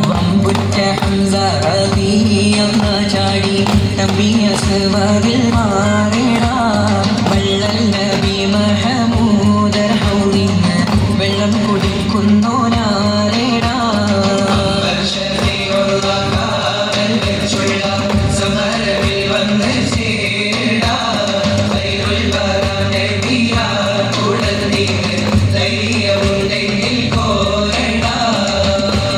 വമ്പുറ്റ ഹംസ റളിയല്ലാഹു ചാടി നബി അസ്വാദിൽ മാറിടാ വള്ളൽ നബി മഹമൂദ് ഹൗദിന് വെള്ളം കുടിക്കുന്നോനാരേടാ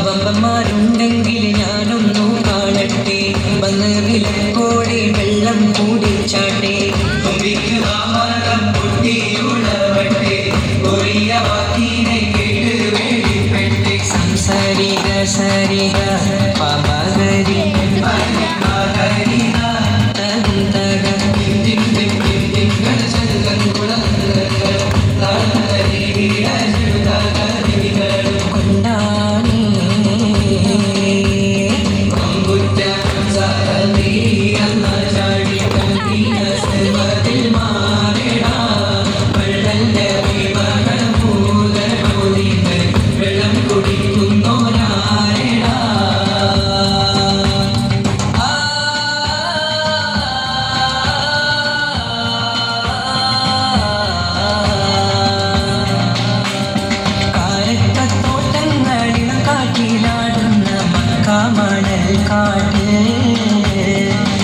വമ്പന്മാരുണ്ടെങ്കിൽ ഞാനൊന്നു കാണട്ടെ വന്ന് വിലക്കോടെ വെള്ളം കൂടിച്ചാട്ടെ സംസാരിക സരിക പമകരി മണൽ കാട്ട്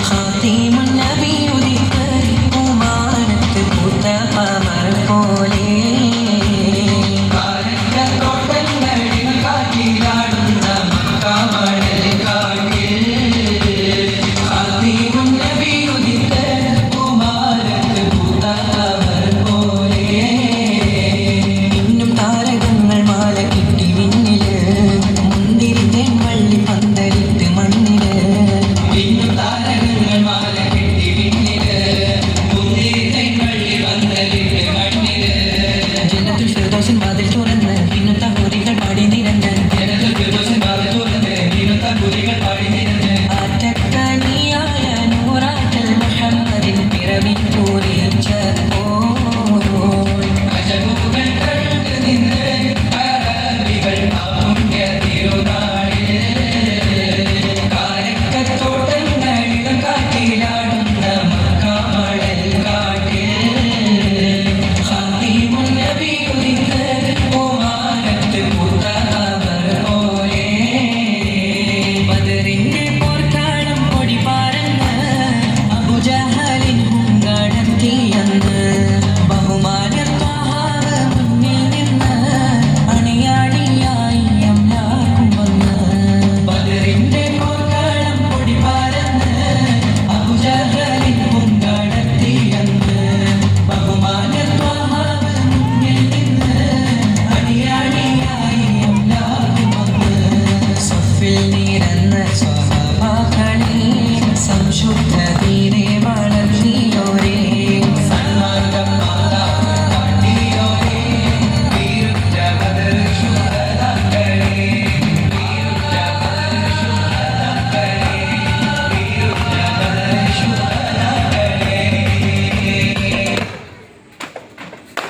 ഖാതിമുൻ നബി ഉദിക്കറി കുമാരത്ത് പൂത്ത കമർ പോലെ കാരക്കത്തോട്ടങ്ങളിൽ കാറ്റിലാടുന്ന മണൽ കാട്ടിൽ ഖാതിമുൻ നബി ഉദിക്കറി കുമാരത്ത് പൂത്ത കമർ പോലെ ഇന്നും താരകങ്ങൾ മാല കിട്ടി വിണ്ണില് മുന്തിരിത്തേൻ വള്ളി പന്തലിട്ട് മണ്ണില് ഇന്നും താരകങ്ങൾ മാല കെട്ടി വിണ്ണില് മുന്തിരിത്തേൻ വള്ളി പന്തലിട്ട് മണ്ണില് ജനത്തുൽ ഫിർദൗസിൻ വാതിൽ തുറന്ന് ഇന്നും തമ്പുരികൾ പാടി നിരന്ന് ജനത്തുൽ ഫിർദൗസിൻ വാതിൽ തുറന്ന് ഇന്നും തമ്പുരികൾ പാടി നിരന്ന് ആറ്റക്കനിയായ നൂറാറ്റൽ മുഹമ്മദിൻ പിറവി പൂരിച്ച അജബുകൾ കണ്ടു നിന്ന് അറബികൾ പുണ്യ തിരുനാളിൽ കാരക്കത്തോട്ടങ്ങളിലും കാറ്റിലാടുന്ന മക്കാമണൽ കാട്ടിൽ ഖാതിമുൻ നബി ഉദിക്കറി കുമാരത്ത് പൂത്ത കമർ പോലെ ബദറിന്റെ പോർക്കാളം പൊടി പാരന്ന് അബൂജഹലിൻ ഹുങ്കടത്തിയെന്ന് ബഹുമാനത്വഹാവ് മുന്നിൽ നിന്ന് അണിയാടിയായി അമ്മാക്കും വന്ന് ബദറിന്റെ പോർക്കാളം പൊടി പാരന്ന് അബൂജഹലിൻ ഹുങ്കടത്തിയെന്ന് ബഹുമാനത്വഹാവ് മുന്നിൽ നിന്ന് അണിയാടിയായി അമ്മാക്കും വന്ന് സഫിൽ നിരന്ന സ്വഹാബാക്കളെ സംശുദ്ധ ദീനെ